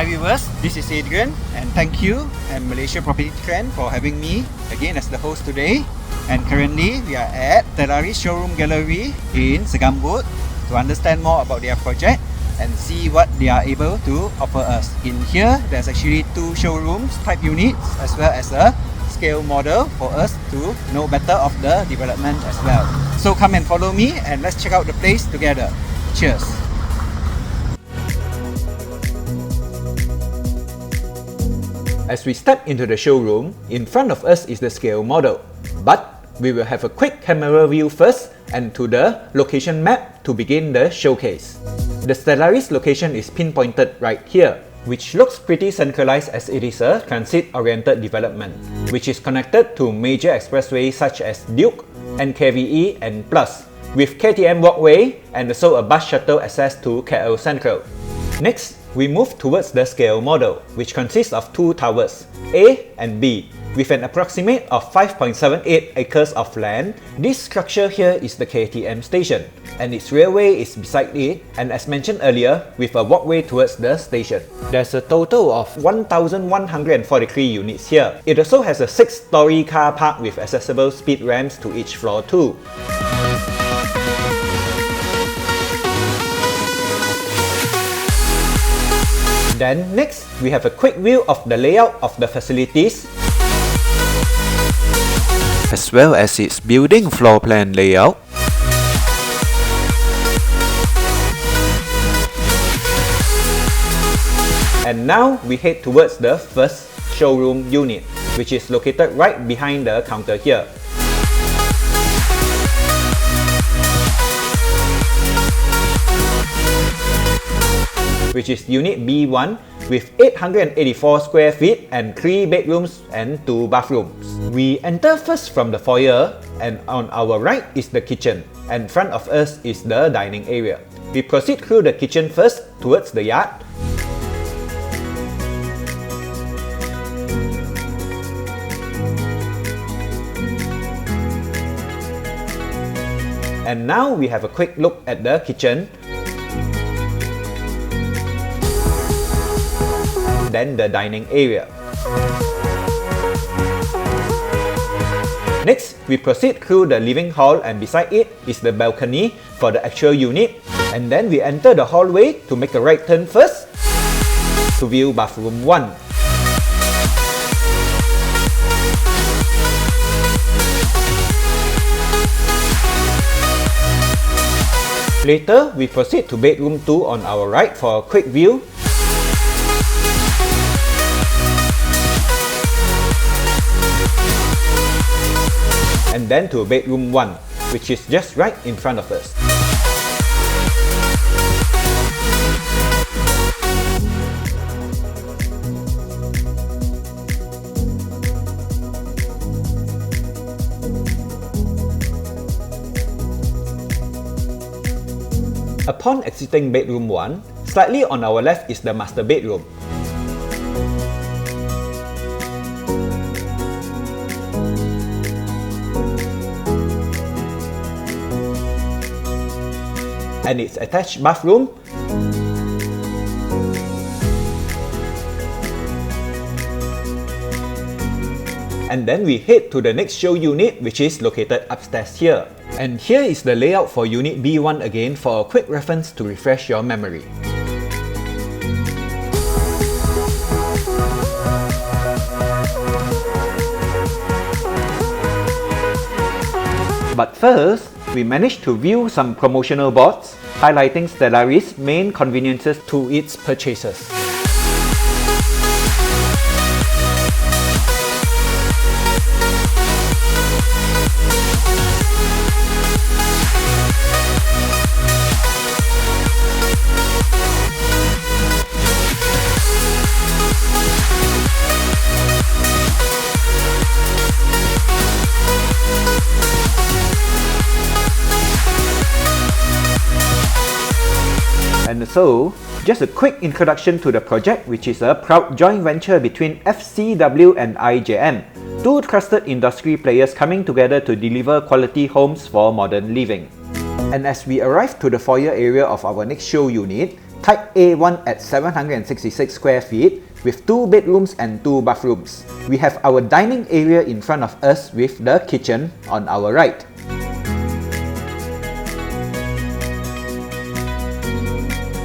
Hi viewers, this is Adrian and thank you and Malaysia Property Trend for having me again as the host today. And currently we are at Stellaris Showroom Gallery in Segambut to understand more about their project and see what they are able to offer us. In here, there's actually 2 showrooms type units as well as a scale model for us to know better of the development as well. So come and follow me and let's check out the place together. Cheers! As we step into the showroom, in front of us is the scale model. But we will have a quick camera view first and to the location map to begin the showcase. The Stellaris location is pinpointed right here, which looks pretty centralized as it is a transit-oriented development, which is connected to major expressways such as Duke, NKVE and Plus, with KTM walkway and also a bus shuttle access to KL Central. Next, we move towards the scale model, which consists of 2 towers, A and B, with an approximate of 5.78 acres of land. This structure here is the KTM station, and its railway is beside it, and as mentioned earlier, with a walkway towards the station. There's a total of 1,143 units here. It also has a 6-story car park with accessible speed ramps to each floor too. Then next, we have a quick view of the layout of the facilities, as well as its building floor plan layout. And now we head towards the first showroom unit, which is located right behind the counter here. Which is Unit B1 with 884 square feet and 3 bedrooms and 2 bathrooms. We enter first from the foyer, and on our right is the kitchen, and in front of us is the dining area. We proceed through the kitchen first towards the yard. And now we have a quick look at the kitchen. Then the dining area. Next, we proceed through the living hall, and beside it is the balcony for the actual unit. And then we enter the hallway to make a right turn first to view bathroom 1. Later, we proceed to bedroom 2 on our right for a quick view. And then to bedroom 1, which is just right in front of us. Upon exiting bedroom 1, slightly on our left is the master bedroom. And its attached bathroom. And then we head to the next show unit, which is located upstairs here. And here is the layout for Unit B1 again for a quick reference to refresh your memory. But first, we managed to view some promotional boards highlighting Stellaris' main conveniences to its purchasers. And so, just a quick introduction to the project, which is a proud joint venture between FCW and IJM, 2 trusted industry players coming together to deliver quality homes for modern living. And as we arrive to the foyer area of our next show unit, Type A1 at 766 square feet with 2 bedrooms and 2 bathrooms. We have our dining area in front of us with the kitchen on our right.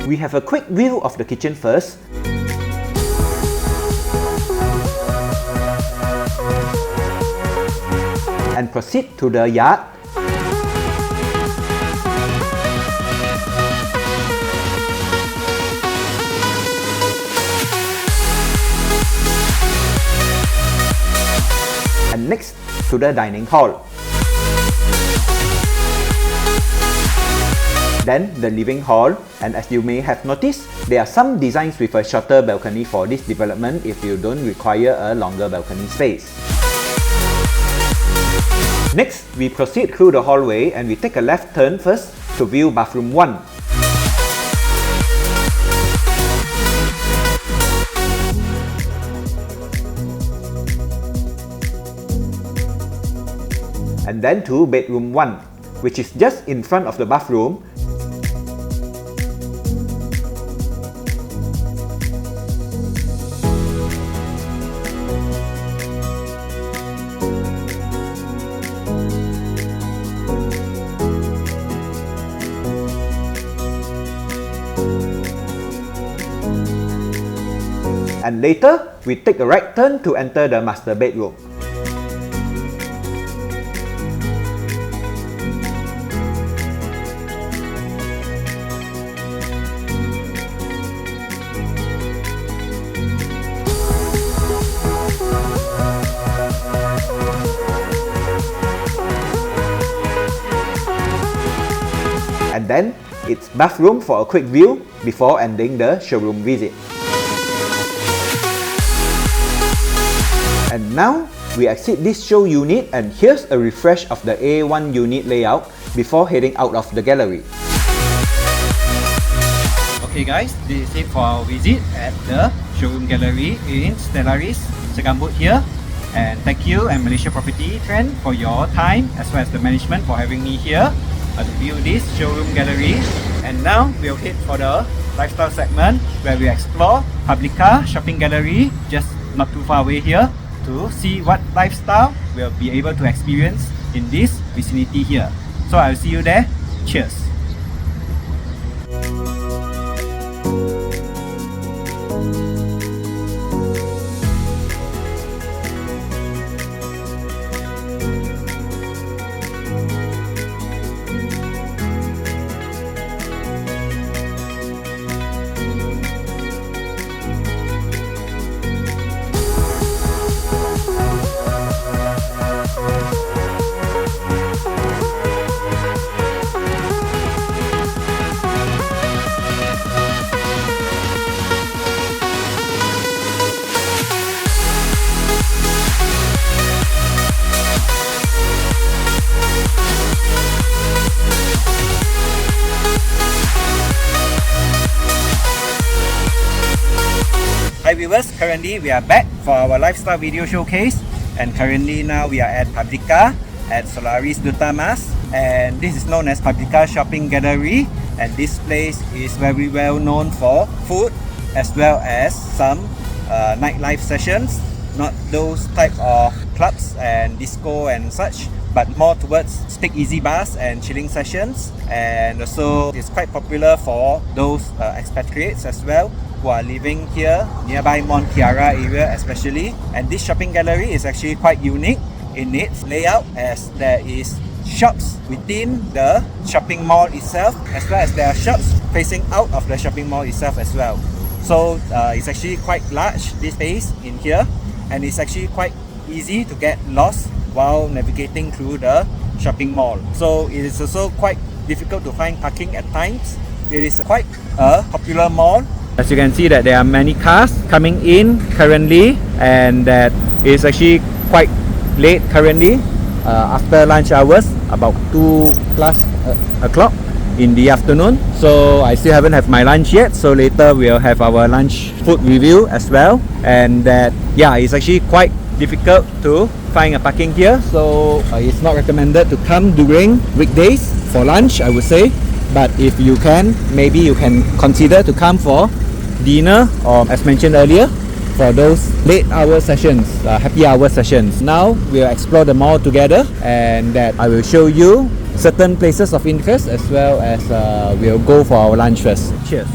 We have a quick view of the kitchen first. And proceed to the yard. And next to the dining hall. Then the living hall, and as you may have noticed, there are some designs with a shorter balcony for this development if you don't require a longer balcony space. Next, we proceed through the hallway and we take a left turn first to view bathroom 1. And then to bedroom 1, which is just in front of the bathroom. And later, we take a right turn to enter the master bedroom. And then, it's bathroom for a quick view before ending the showroom visit. And now, we exit this show unit and here's a refresh of the A1 unit layout before heading out of the gallery. Okay guys, this is it for our visit at the showroom gallery in Stellaris, Segambut here. And thank you and Malaysia Property Trend for your time as well as the management for having me here to view this showroom gallery. And now we'll head for the lifestyle segment where we explore Publika Shopping Gallery just not too far away here, to see what lifestyle we'll be able to experience in this vicinity here. So I'll see you there. Cheers! Hi viewers, currently we are back for our lifestyle video showcase, and currently now we are at Publika at Solaris Dutamas, and this is known as Publika Shopping Gallery, and this place is very well known for food as well as some nightlife sessions, not those type of clubs and disco and such, but more towards speakeasy bars and chilling sessions. And also it's quite popular for those expatriates as well who are living here nearby Mont Kiara area especially. And this shopping gallery is actually quite unique in its layout, as there is shops within the shopping mall itself, as well as there are shops facing out of the shopping mall itself as well. So it's actually quite large, this space in here, and it's actually quite easy to get lost while navigating through the shopping mall. So it is also quite difficult to find parking at times. It is quite a popular mall. As you can see that there are many cars coming in currently, and that is actually quite late currently, after lunch hours, about 2 plus o'clock in the afternoon. So I still haven't had my lunch yet, so later we'll have our lunch food review as well. And that, yeah, it's actually quite difficult to find a parking here, so it's not recommended to come during weekdays for lunch, I would say. but if you can, maybe you can consider to come for dinner, or as mentioned earlier, for those late hour sessions, happy hour sessions. Now we'll explore the mall together, and that I will show you certain places of interest, as well as we'll go for our lunch first. Cheers.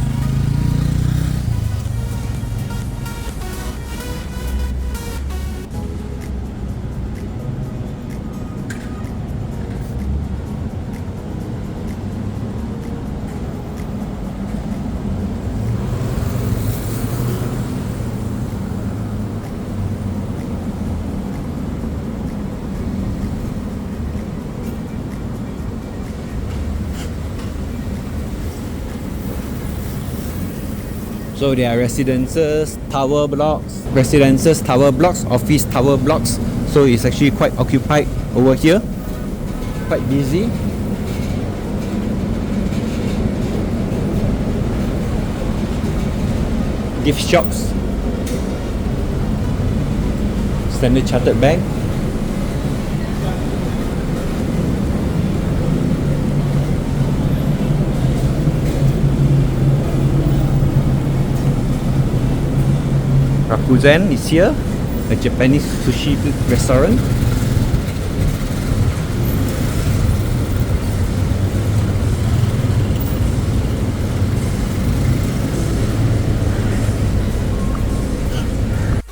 So there are residences, tower blocks, office tower blocks. So it's actually quite occupied over here, quite busy. Gift shops, Standard Chartered Bank. Rakuten is here, a Japanese sushi restaurant.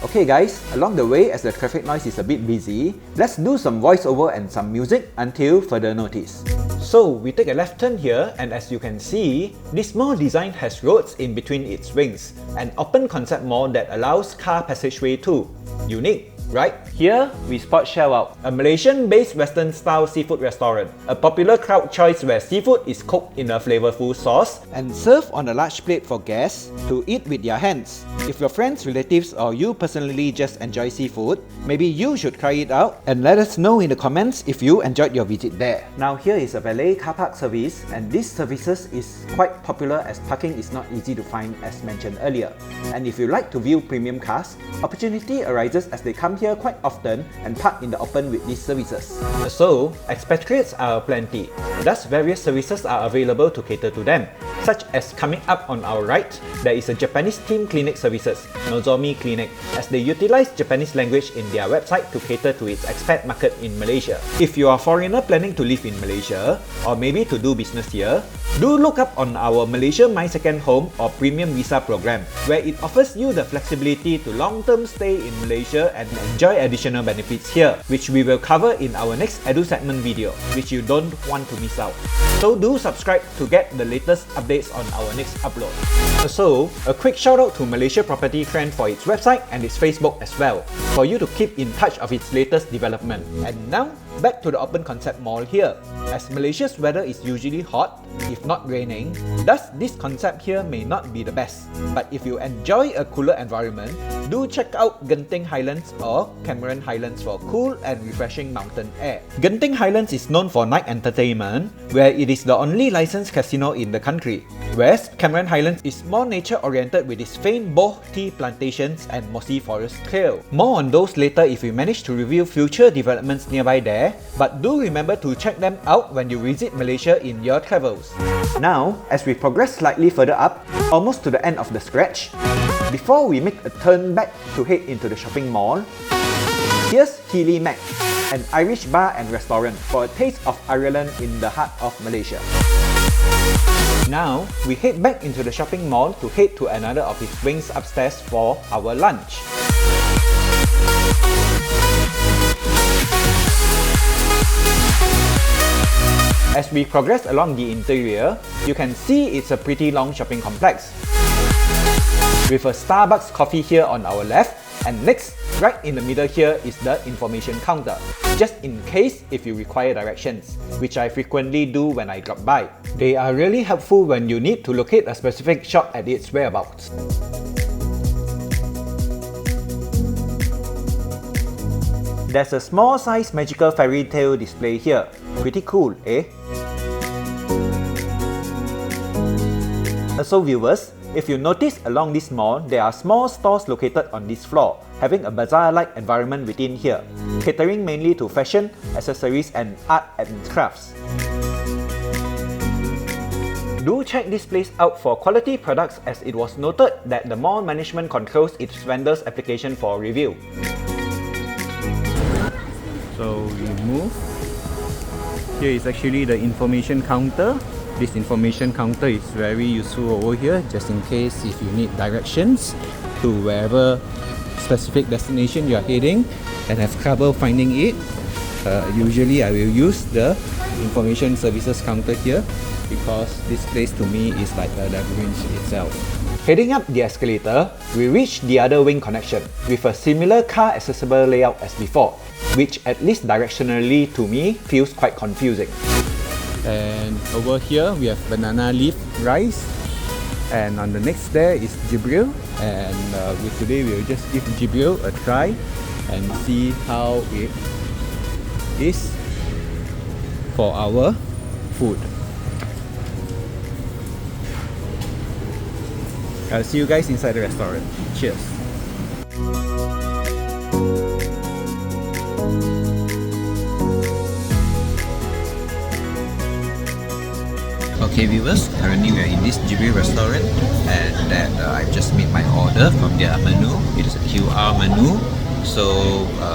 Okay guys, along the way, as the traffic noise is a bit busy, let's do some voiceover and some music until further notice. So we take a left turn here, and as you can see, this mall design has roads in between its wings, an open concept mall that allows car passageway too. Unique, right? Here, we spot Shell Out, a Malaysian-based Western-style seafood restaurant, a popular crowd choice where seafood is cooked in a flavorful sauce and served on a large plate for guests to eat with their hands. If your friends, relatives, or you personally just enjoy seafood, maybe you should try it out and let us know in the comments if you enjoyed your visit there. Now here is a valet car park service, and this services is quite popular as parking is not easy to find as mentioned earlier. And if you like to view premium cars, opportunity arises as they come here quite often and park in the open with these services. So, expatriates are plenty. Thus, various services are available to cater to them, such as coming up on our right, there is a Japanese themed clinic services, Nozomi Clinic, as they utilize Japanese language in their website to cater to its expat market in Malaysia. If you are a foreigner planning to live in Malaysia, or maybe to do business here, do look up on our Malaysia My Second Home or Premium Visa program, where it offers you the flexibility to long-term stay in Malaysia and enjoy additional benefits here, which we will cover in our next Edu segment video, which you don't want to miss out. So do subscribe to get the latest updates on our next upload. Also, a quick shout out to Malaysia Property Trend for its website and its Facebook as well, for you to keep in touch of its latest development. And now, back to the open concept mall here. As Malaysia's weather is usually hot, if not raining, thus this concept here may not be the best. But if you enjoy a cooler environment, do check out Genting Highlands or Cameron Highlands for cool and refreshing mountain air. Genting Highlands is known for night entertainment, where it is the only licensed casino in the country, whereas Cameron Highlands is more nature-oriented with its famed boh tea plantations and mossy forest trail. More on those later if we manage to review future developments nearby there, but do remember to check them out when you visit Malaysia in your travels. Now, as we progress slightly further up, almost to the end of the stretch, before we make a turn back to head into the shopping mall, here's Keely Mac, an Irish bar and restaurant for a taste of Ireland in the heart of Malaysia. Now, we head back into the shopping mall to head to another of its wings upstairs for our lunch. As we progress along the interior, you can see it's a pretty long shopping complex, with a Starbucks coffee here on our left, and next, right in the middle here is the information counter, just in case if you require directions, which I frequently do when I drop by. They are really helpful when you need to locate a specific shop at its whereabouts. There's a small size magical fairy tale display here. Pretty cool, eh? Also viewers, if you notice along this mall, there are small stores located on this floor, having a bazaar-like environment within here, catering mainly to fashion, accessories and art and crafts. Do check this place out for quality products, as it was noted that the mall management controls its vendors' application for review. So we move. Here is actually the information counter. This information counter is very useful over here, just in case if you need directions to wherever specific destination you are heading and have trouble finding it. Usually I will use the information services counter here, because this place to me is like a labyrinth itself. Heading up the escalator, we reach the other wing connection with a similar car accessible layout as before, which at least directionally to me feels quite confusing. And over here we have banana leaf rice, and on the next there is Jibril, and with today we will just give Jibril a try and see how it is for our food. I'll see you guys inside the restaurant. Cheers! Okay viewers, currently we are in this Jibril restaurant, and that I've just made my order from their menu. It is a QR menu, so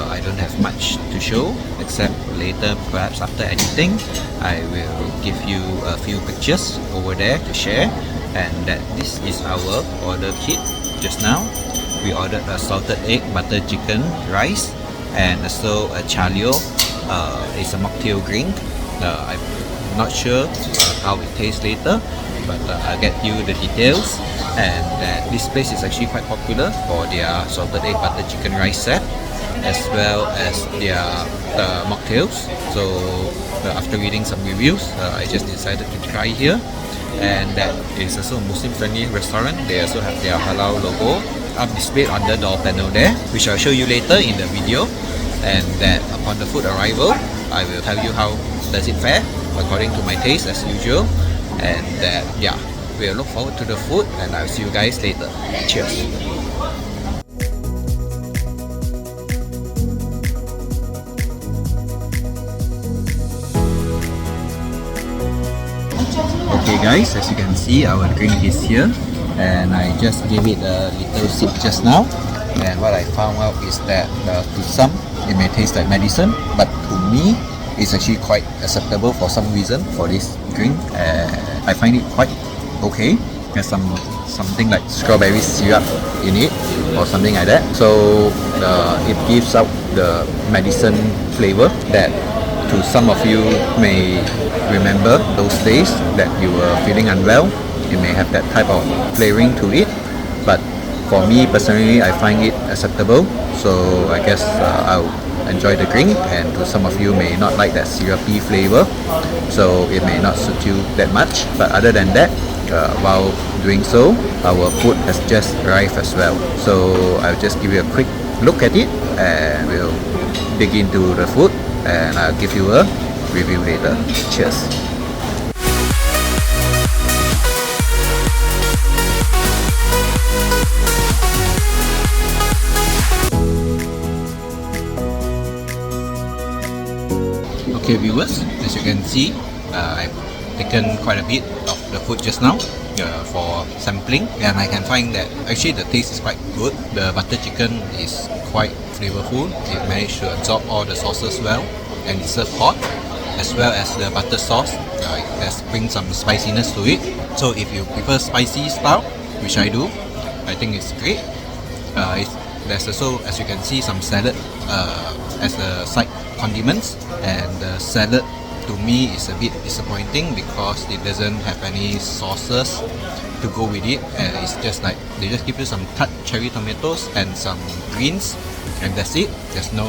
I don't have much to show, except later, perhaps after editing, I will give you a few pictures over there to share. And that this is our order kit. Just now we ordered a salted egg butter chicken rice, and also a chalio. It's a mocktail drink. I'm not sure how it tastes later, but I'll get you the details. And this place is actually quite popular for their salted egg butter chicken rice set, as well as their mocktails. So after reading some reviews, I just decided to try here. And that is also a Muslim friendly restaurant. They also have their halal logo displayed on the door panel there, which I'll show you later in the video. And that upon the food arrival, I will tell you how does it fare according to my taste as usual. And that, yeah, we'll look forward to the food, and I'll see you guys later. Cheers! Okay guys, as you can see, our drink is here, and I just gave it a little sip just now, and what I found out is that to some it may taste like medicine, but to me it's actually quite acceptable for some reason for this drink. I find it quite okay. There's something like strawberry syrup in it or something like that, so it gives out the medicine flavor that to some of you may remember those days that you were feeling unwell. It may have that type of flavoring to it, but for me personally, I find it acceptable. So I guess I'll enjoy the drink, and to some of you may not like that syrupy flavor, so it may not suit you that much. But other than that, while doing so, our food has just arrived as well. So I'll just give you a quick look at it, and we'll dig into the food, and I'll give you a review later. Cheers! Okay viewers, as you can see, I've taken quite a bit of the food just now for sampling, and I can find that actually the taste is quite good. The butter chicken is quite flavorful. It managed to absorb all the sauces well, and it's served hot, as well as the butter sauce. It has brings some spiciness to it. So if you prefer spicy style, which I do, I think it's great. There's also, as you can see, some salad as a side condiments, and the salad to me is a bit disappointing because it doesn't have any sauces to go with it. It's just like they just give you some cut cherry tomatoes and some greens, and that's it. There's no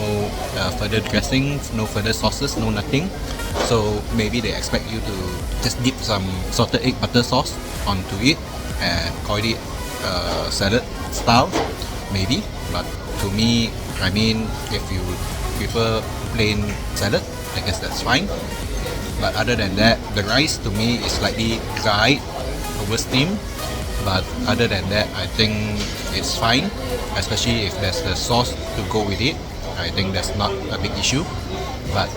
further dressings, no further sauces, no nothing. So maybe they expect you to just dip some salted egg butter sauce onto it and call it salad style, maybe. But to me, I mean, if you prefer plain salad, I guess that's fine. But other than that, the rice to me is slightly dry, over steamed. But other than that, I think it's fine, especially if there's the sauce to go with it. I think that's not a big issue, but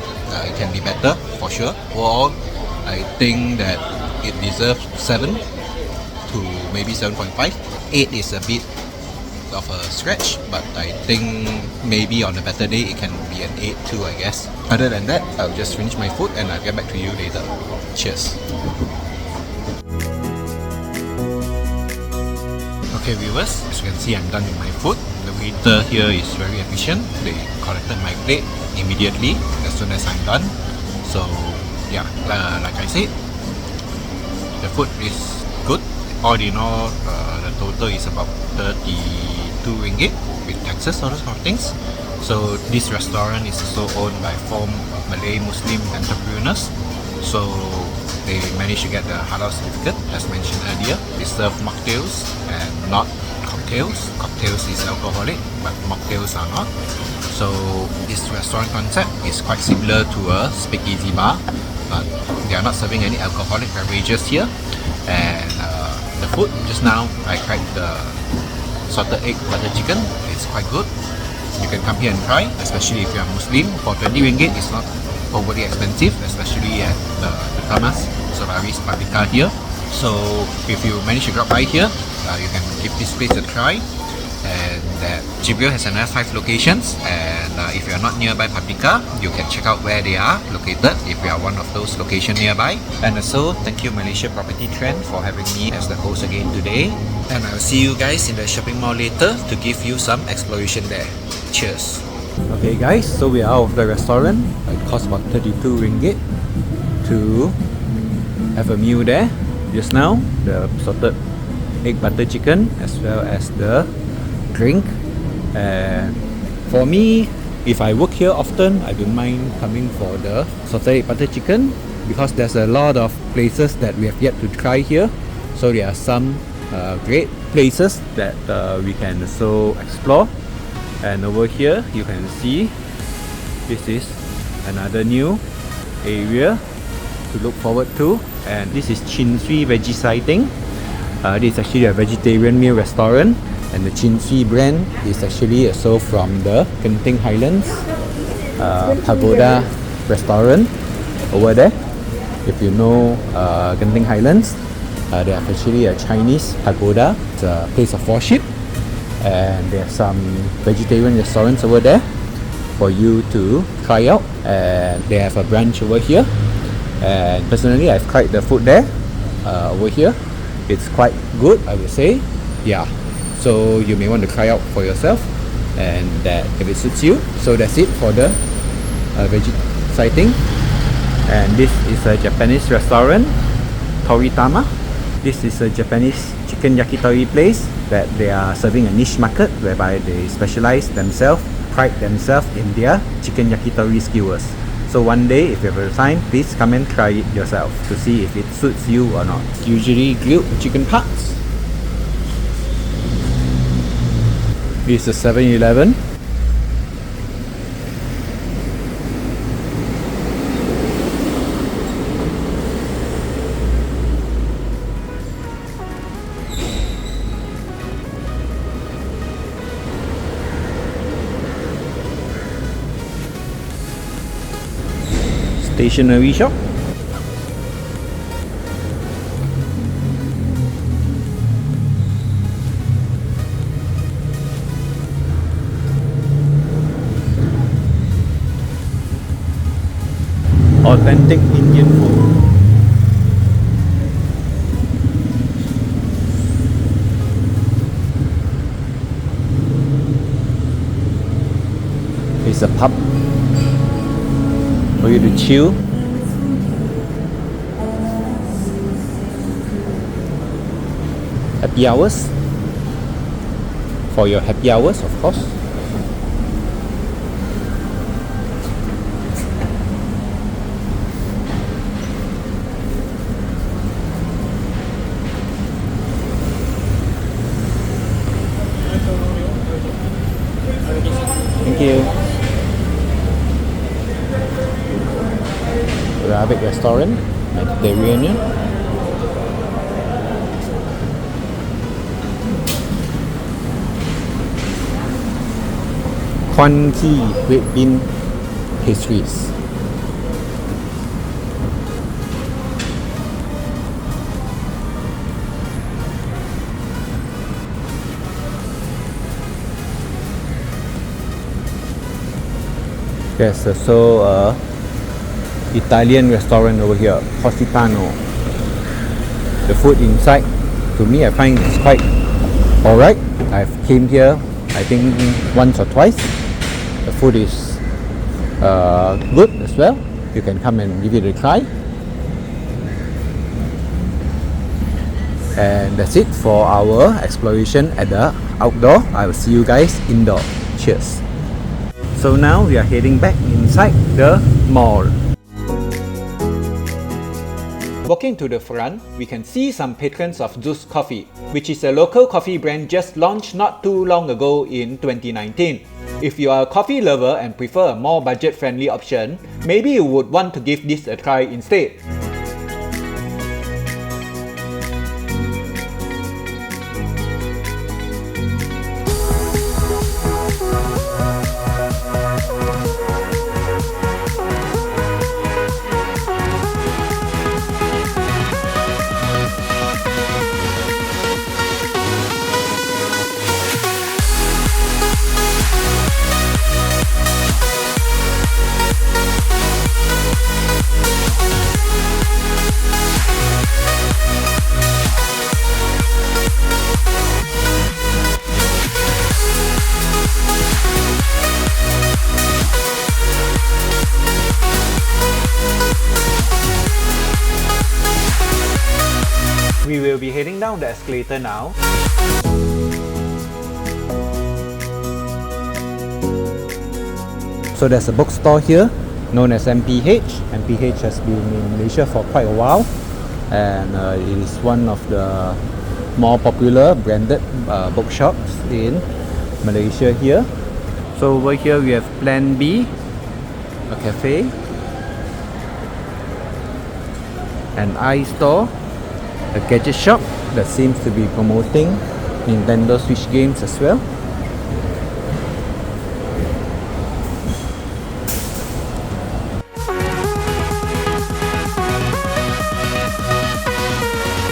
it can be better for sure. Overall, I think that it deserves 7 to maybe 7.5. 8 is a bit of a stretch, but I think maybe on a better day it can be an 8 too, I guess. Other than that, I'll just finish my food and I'll get back to you later. Cheers. Okay viewers, as you can see I'm done with my food. The waiter here is very efficient. They collected my plate immediately as soon as I'm done. So yeah, like I said, the food is good. All in all, the total is about 32 ringgit with taxes, all those kind of things. So this restaurant is also owned by 4 Malay Muslim entrepreneurs. So they managed to get the halal certificate as mentioned earlier. They serve mocktails and not cocktails. Cocktails is alcoholic, but mocktails are not. So this restaurant concept is quite similar to a speakeasy bar, but they are not serving any alcoholic beverages here. And the food, just now I tried the salted egg butter chicken. It's quite good. You can come here and try, especially if you are Muslim. For 20 ringgit, it's not overly expensive, especially at the Dutamas, Solaris, Publika here. So if you manage to drop by here, you can give this place a try. And Jibril has another 5 locations, and if you are not nearby Publika, you can check out where they are located if you are one of those locations nearby. And also, thank you Malaysia Property Trend for having me as the host again today. And I'll see you guys in the shopping mall later to give you some exploration there. Cheers! Okay guys, so we are out of the restaurant. It costs about 32 ringgit to have a meal there. Just now, the salted egg butter chicken as well as the drink. And for me, if I work here often, I don't mind coming for the salted egg butter chicken because there's a lot of places that we have yet to try here. So there are some great places that we can also explore. And over here you can see this is another new area to look forward to, and this is Chin Swee Veggie Sighting. This is actually a vegetarian meal restaurant, and the Chin Swee brand is actually also from the Genting Highlands Pagoda restaurant over there. If you know Genting Highlands, they have actually a Chinese pagoda. It's a place of worship, and there are some vegetarian restaurants over there for you to try out, and they have a branch over here. And personally, I've tried the food there over here. It's quite good, I would say. Yeah, so you may want to try out for yourself, and that if it suits you. So that's it for the veggie sighting. And this is a Japanese restaurant, Toritama. This is a Japanese chicken yakitori place that they are serving a niche market whereby they specialize themselves, pride themselves in their chicken yakitori skewers. So one day, if you have the time, please come and try it yourself to see if it suits you or not. Usually grilled chicken parts. This is a 7-Eleven. Stationery shop. Authentic Indian food. It's a pub for you to chill. Happy hours. For your happy hours, of course. Thank you. Arabic restaurant, Mediterranean. Kwan Kee red bean pastries. There's also a Italian restaurant over here, Positano. The food inside, to me, I find it's quite alright. I've came here, I think once or twice. The food is good as well. You can come and give it a try. And that's it for our exploration at the outdoor. I will see you guys indoor. Cheers. So now we are heading back inside the mall. Walking to the front, we can see some patrons of Zeus Coffee, which is a local coffee brand just launched not too long ago in 2019. If you are a coffee lover and prefer a more budget-friendly option, maybe you would want to give this a try instead. We will be heading down the escalator now. So there's a bookstore here known as MPH. MPH has been in Malaysia for quite a while, and it is one of the more popular branded bookshops in Malaysia here. So over here we have Plan B, a cafe, an iStore, a gadget shop that seems to be promoting Nintendo Switch games as well.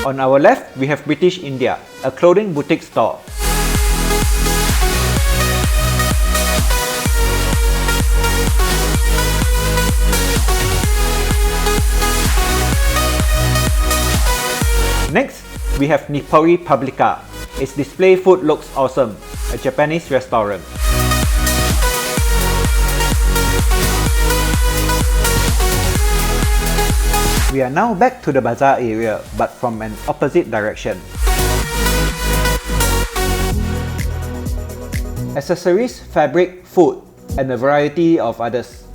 On our left, we have British India, a clothing boutique store. Next, we have Nippori Publika. Its display food looks awesome, a Japanese restaurant. We are now back to the bazaar area, but from an opposite direction. Accessories, fabric, food, and a variety of others.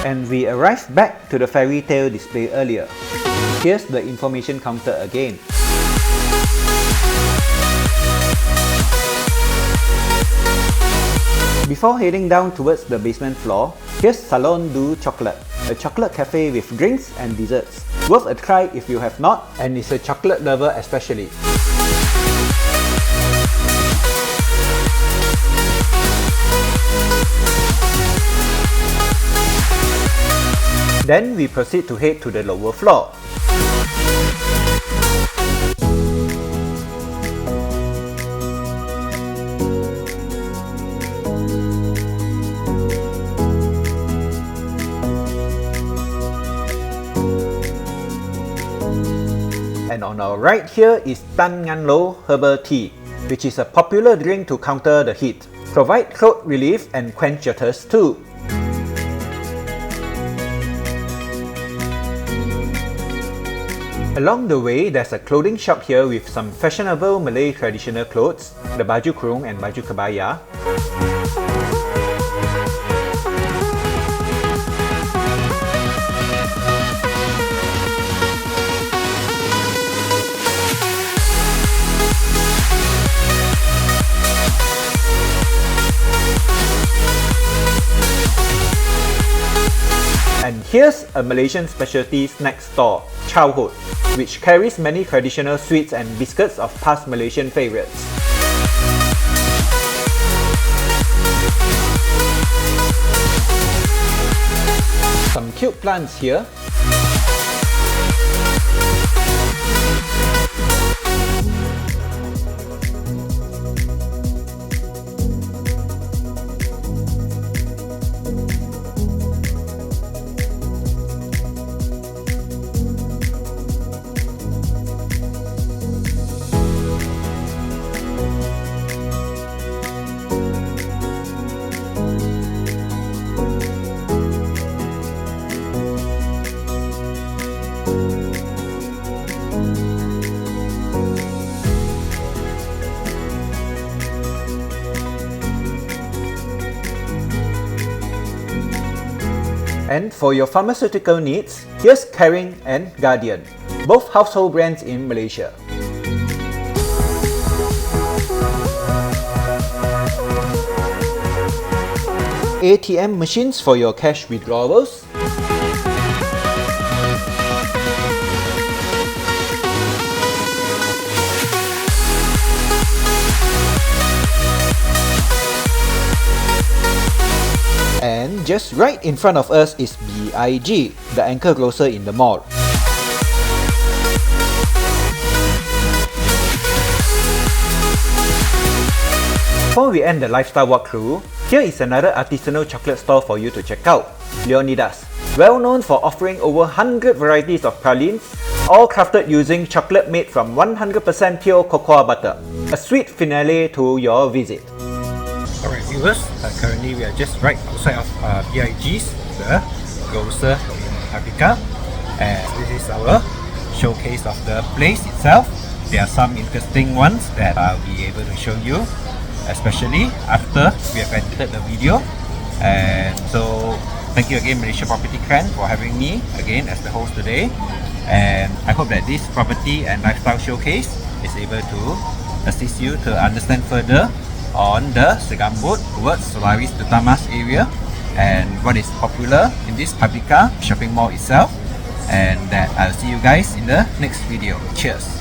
And we arrived back to the fairy tale display earlier. Here's the information counter again. Before heading down towards the basement floor, here's Salon du Chocolat, a chocolate cafe with drinks and desserts. Worth a try if you have not, and is a chocolate lover especially. Then we proceed to head to the lower floor. And on our right here is Tan Ngan Lo Herbal Tea, which is a popular drink to counter the heat, provide throat relief and quench your thirst too. Along the way, there's a clothing shop here with some fashionable Malay traditional clothes, the baju kurung and baju kebaya. And here's a Malaysian specialty snack store, Childhood, which carries many traditional sweets and biscuits of past Malaysian favourites. Some cute plants here. And for your pharmaceutical needs, here's Caring and Guardian, both household brands in Malaysia. ATM machines for your cash withdrawals. And just right in front of us is BIG, the anchor grocer in the mall. Before we end the lifestyle walkthrough, here is another artisanal chocolate store for you to check out, Leonidas, well known for offering over 100 varieties of pralines, all crafted using chocolate made from 100% pure cocoa butter. A sweet finale to your visit. Alright viewers, currently we are just right outside of BIG's, the grocer in Publika, and this is our showcase of the place itself. There are some interesting ones that I'll be able to show you, especially after we have edited the video. And so thank you again Malaysia Property Trend for having me again as the host today, and I hope that this property and lifestyle showcase is able to assist you to understand further on the Segambut towards Solaris Dutamas area and what is popular in this Publika shopping mall itself, and that I'll see you guys in the next video. Cheers!